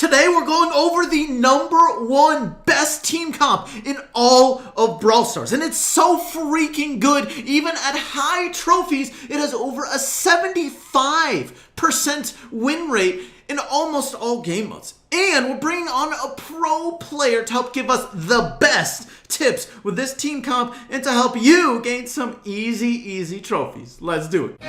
Today we're going over the #1 best team comp in all of Brawl Stars. And it's so freaking good. Even at high trophies, it has over a 75% win rate in almost all game modes. And we're bringing on a pro player to help give us the best tips with this team comp and to help you gain some easy trophies. Let's do it.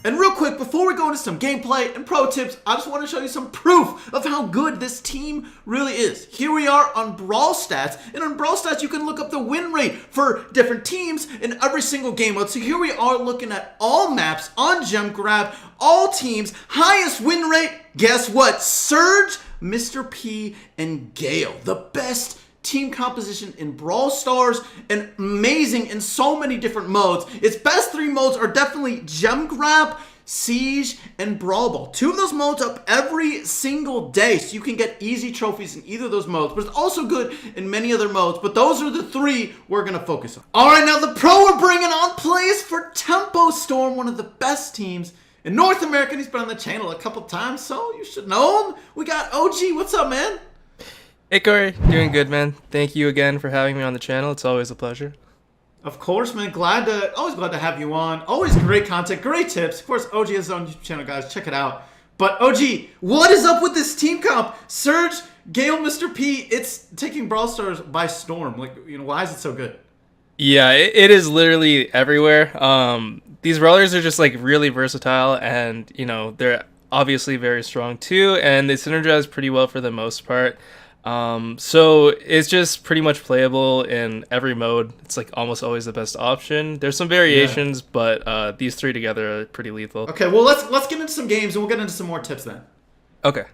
And real quick, before we go into some gameplay and pro tips, I just want to show you some proof of how good this team really is. Here we are on Brawl Stats, and on Brawl Stats you can look up the win rate for different teams in every single game mode. So here we are looking at all maps on Gem Grab, all teams, highest win rate, guess what? Surge, Mr. P, and Gale, the best team composition in Brawl Stars and amazing in so many different modes. Its best 3 modes are definitely Gem Grab, Siege, and Brawl Ball. 2 of those modes up every single day, so you can get easy trophies in either of those modes, but it's also good in many other modes, but those are the 3 we're going to focus on. Alright, now the pro we're bringing on plays for Tempo Storm, one of the best teams in North America. He's been on the channel a couple times, so you should know him. We got OG. What's up, man? Hey Cory, doing good, man. Thank you again for having me on the channel. It's always a pleasure. Of course, man. Always glad to have you on. Always great content, great tips. Of course, OG has his own YouTube channel, guys. Check it out. But OG, what is up with this team comp? Surge, Gale, Mr. P, it's taking Brawl Stars by storm. Like, why is it so good? Yeah, it is literally everywhere. These brawlers are just like really versatile, and they're obviously very strong too, and they synergize pretty well for the most part. So it's just pretty much playable in every mode. It's like almost always the best option. There's some variations, but these 3 together are pretty lethal. Okay, well let's get into some games and we'll get into some more tips then. Okay.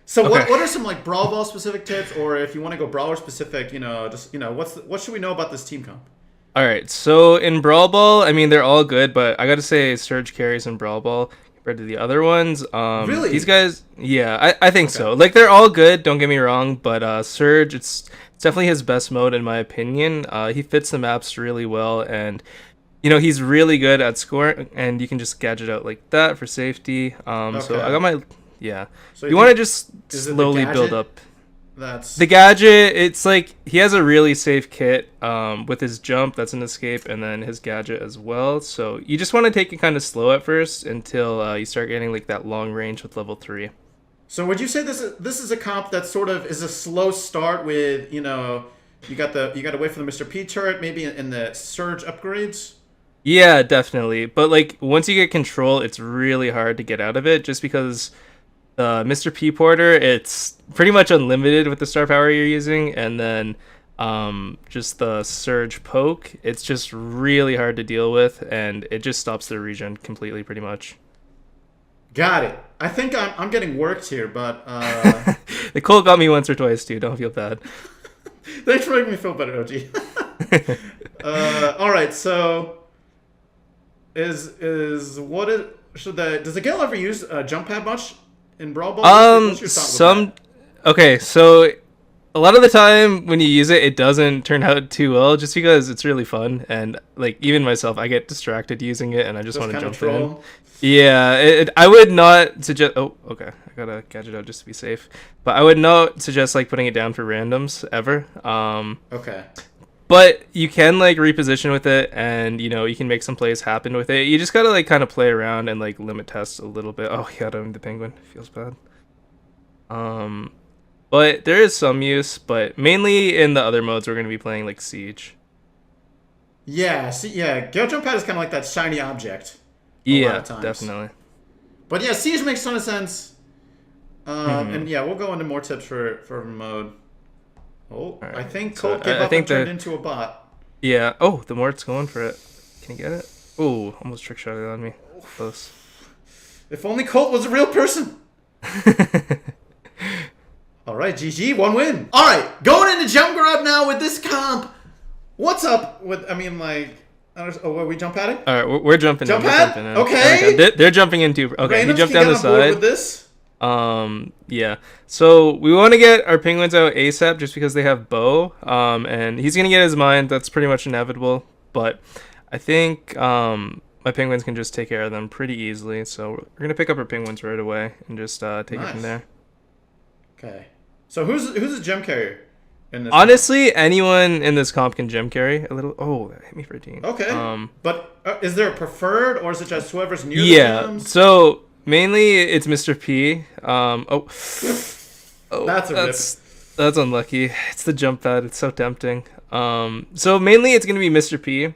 So what are some like Brawl Ball specific tips, or if you want to go Brawler specific, what should we know about this team comp? All right. So in Brawl Ball, I mean they're all good, but I got to say Surge carries in Brawl Ball compared to the other ones. Really? These guys, yeah, I think so. Like, they're all good, don't get me wrong, but Surge, it's definitely his best mode in my opinion. He fits the maps really well, and he's really good at scoring, and you can just gadget out like that for safety. So I got my, So you want to just slowly build up. The gadget, it's like he has a really safe kit with his jump, that's an escape, and then his gadget as well. So you just want to take it kind of slow at first until you start getting like that long range with level 3. So would you say this is a comp that sort of is a slow start with, you got to wait for the Mr. P turret maybe in the Surge upgrades? Yeah, definitely. But like once you get control, it's really hard to get out of it just because Mr. P Porter, it's pretty much unlimited with the star power you're using, and then just the Surge poke, it's just really hard to deal with, and it just stops the regen completely pretty much. Got it. I think I'm getting worked here, but the Colt got me once or twice too, don't feel bad. Thanks for making me feel better, OG. Alright, so does the Gale ever use jump pad much in Brawl Ball? Okay, so a lot of the time when you use it, it doesn't turn out too well, just because it's really fun, and like even myself, I get distracted using it, and I just want to jump in. Yeah, I would not suggest. Oh, okay, I gotta gadget out just to be safe, but I would not suggest like putting it down for randoms ever. Okay. But you can like reposition with it, and you can make some plays happen with it. You just gotta like kind of play around and like limit test a little bit. Oh yeah, I don't need the penguin. Feels bad. But there is some use, but mainly in the other modes we're gonna be playing like Siege. Yeah, Gale jump pad is kind of like that shiny object. Yeah, definitely. But yeah, Siege makes a ton of sense. And yeah, we'll go into more tips for mode. Oh, right. I think Colt gave up and turned into a bot. Yeah. Oh, the Mort's going for it. Can you get it? Oh, almost trick shot it on me. Close. If only Colt was a real person. All right, GG, 1 win. All right, going into Gem Grab now with this comp. What's up with? I mean, like, are we jump padding? All right, we're jumping. Jump pad? Okay. They're jumping in too. Okay, Randoms, he jumped down the side. With this? Yeah. So we want to get our penguins out ASAP just because they have bow. And he's gonna get his mine. That's pretty much inevitable. But I think my my penguins can just take care of them pretty easily. So we're gonna pick up our penguins right away and just take it from there. Okay. So who's a gem carrier in this? Honestly, anyone in this comp can gem carry a little. Oh, that hit me for a team. Okay. But is there a preferred, or is it just whoever's near the gems? So mainly it's Mr. P. Oh, that's unlucky. It's the jump pad. It's so tempting. So mainly it's gonna be Mr. P,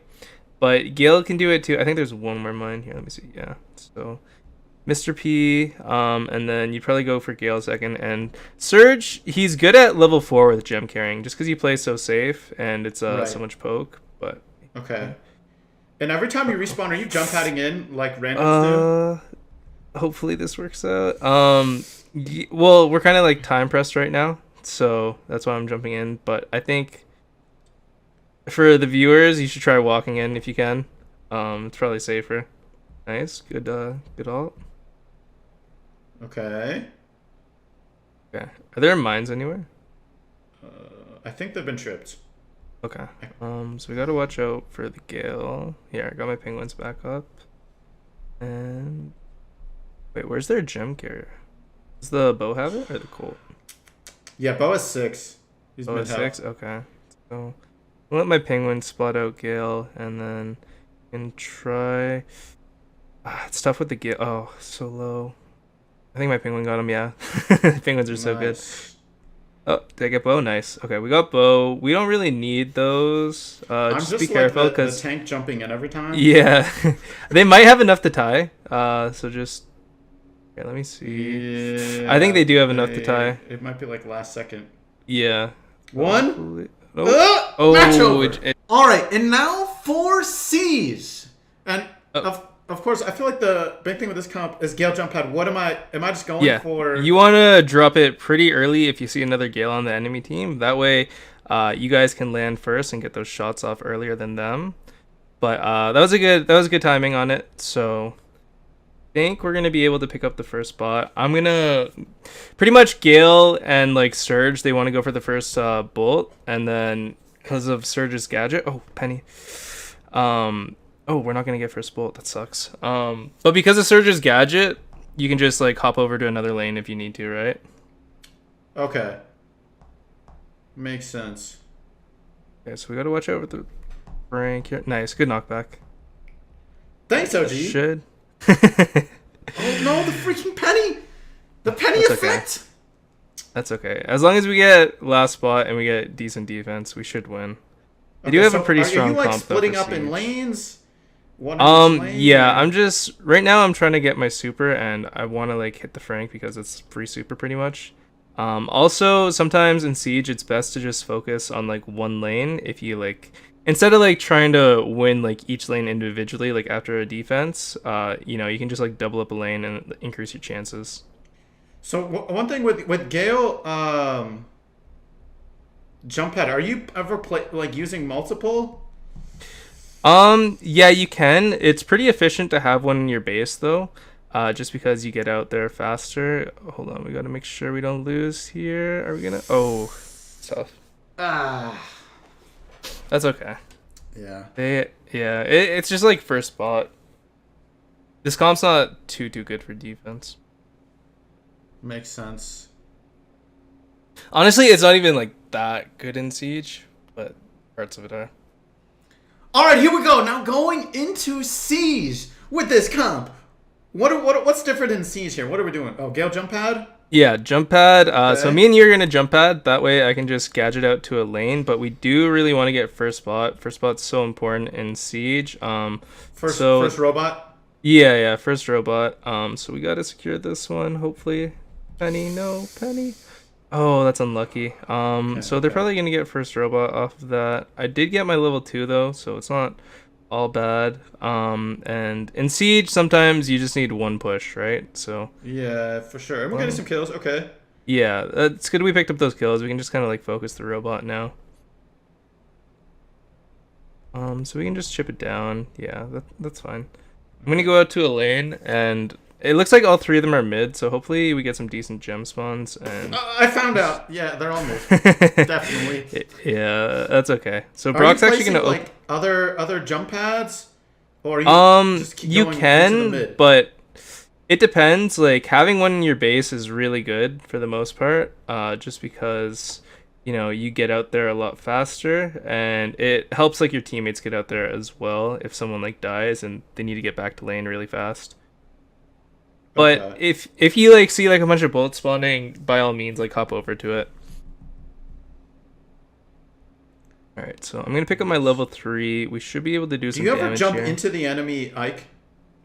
but Gale can do it too. I think there's one more mine here. Let me see. Yeah. So Mr. P, and then you'd probably go for Gale second. And Surge, he's good at level 4 with gem carrying, just because he plays so safe and it's so much poke. But okay. And every time you respawn, are you jump padding in like randoms do? Hopefully this works out. Well, we're kind of like time pressed right now, so that's why I'm jumping in. But I think for the viewers, you should try walking in if you can. It's probably safer. Nice, good ult. Okay. Okay. Are there mines anywhere? I think they've been tripped. Okay. So we gotta watch out for the gale. Here, I got my penguins back up. And wait, where's their gem carrier? Does the bow have it or the Colt? Yeah, bow is 6. He's bow is 6. Okay. So I'll let my penguins spot out gale, and then can try. It's tough with the gale. Oh, so low. I think my penguin got him, yeah. Penguins are so good. Oh, did I get bow? Nice. Okay, we got bow. We don't really need those. Just be careful because the tank jumping in every time. Yeah, they might have enough to tie. So just here, let me see. Yeah, I think they do have enough to tie. It might be like last second. Yeah. One. Match over. All right, and now for C's. And of course, I feel like the big thing with this comp is Gale jump pad. What am I just going for? You want to drop it pretty early if you see another Gale on the enemy team. That way, you guys can land first and get those shots off earlier than them. But that was good timing on it. So I think we're gonna be able to pick up the first spot. I'm gonna pretty much Gale and like Surge. They want to go for the first bolt, and then because of Surge's gadget. Oh, Penny. Oh, we're not gonna get first bolt. That sucks. But because of Surge's gadget, you can just like hop over to another lane if you need to, right? Okay. Makes sense. Okay, so we gotta watch out with the rank here. Nice, good knockback. Thanks, OG. Should. Oh no, the freaking penny! The penny effect. Okay. That's okay. As long as we get last spot and we get decent defense, we should win. They do have a pretty strong comp. Are you like splitting up in lanes? Yeah, I'm just right now I'm trying to get my super and I want to like hit the Frank because it's free super pretty much. Also sometimes in Siege it's best to just focus on like one lane if you like instead of like trying to win like each lane individually like after a defense, you know, you can just like double up a lane and increase your chances. So one thing with Gale jump pad, are you ever using multiple? Yeah, you can. It's pretty efficient to have one in your base, though, just because you get out there faster. Hold on, we gotta make sure we don't lose here. Are we gonna? Oh, tough. That's okay. Yeah. It's just like first spot. This comp's not too good for defense. Makes sense. Honestly, it's not even like that good in Siege, but parts of it are. All right, here we go. Now going into Siege with this comp. What's different in Siege here? What are we doing? Oh, Gale jump pad? Yeah, jump pad. Okay. So me and you are going to jump pad. That way I can just gadget out to a lane. But we do really want to get first spot. First spot's so important in Siege. First robot? Yeah, first robot. So we got to secure this one, hopefully. Penny, no, Penny. Oh, that's unlucky. So they're probably going to get first robot off of that. I did get my level 2, though, so it's not all bad. And in Siege, sometimes you just need one push, right? So yeah, for sure. We're getting some kills. Okay. Yeah, it's good we picked up those kills. We can just kind of like focus the robot now. So we can just chip it down. Yeah, that's fine. I'm going to go out to a lane, and it looks like all three of them are mid, so hopefully we get some decent gem spawns. And I found out. Yeah, they're all mid. Definitely. Yeah, that's okay. So Brock's actually going to like other jump pads Or you just keep You going into the can, mid? but it depends. Like having one in your base is really good for the most part, just because you get out there a lot faster, and it helps like your teammates get out there as well if someone like dies and they need to get back to lane really fast. But Okay. if you like see like a bunch of bullets spawning, by all means like hop over to it. All right, so I'm gonna pick up my level 3. We should be able to do Do some you ever damage jump here. into the enemy Ike,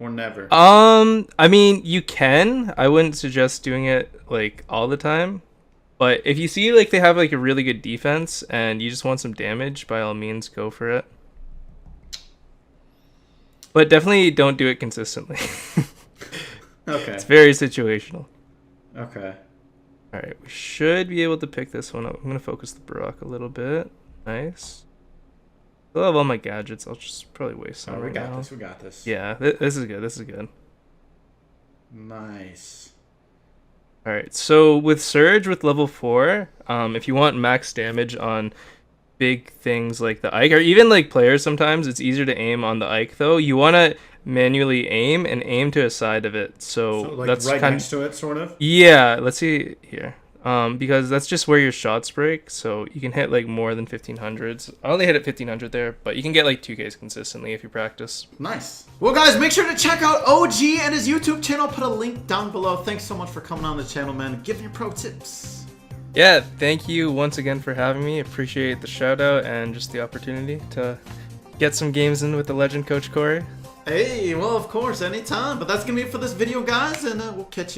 or never? I mean, you can. I wouldn't suggest doing it like all the time. But if you see like they have like a really good defense and you just want some damage, by all means go for it. But definitely don't do it consistently. Okay. It's very situational. Okay. All right, we should be able to pick this one up. I'm gonna focus the Brock a little bit. Nice. Still have all my gadgets. I'll just probably waste some Oh, we right got now. this. We got this. Yeah, this is good. This is good. Nice. All right, so with Surge with level 4, if you want max damage on big things like the Ike, or even like players sometimes, it's easier to aim on the Ike though. You want to manually aim and aim to a side of it. So, So like that's right kind next to it, sort of. Yeah, let's see here. Because that's just where your shots break, so you can hit like more than 1500s. I only hit at 1500 there, but you can get like 2Ks consistently if you practice. Nice. Well, guys, make sure to check out OG and his YouTube channel. Put a link down below. Thanks so much for coming on the channel, man. Give your pro tips. Yeah, thank you once again for having me. Appreciate the shout out and just the opportunity to get some games in with the legend Coach Cory. Hey, well, of course, anytime. But that's gonna be it for this video, guys, and we'll catch you.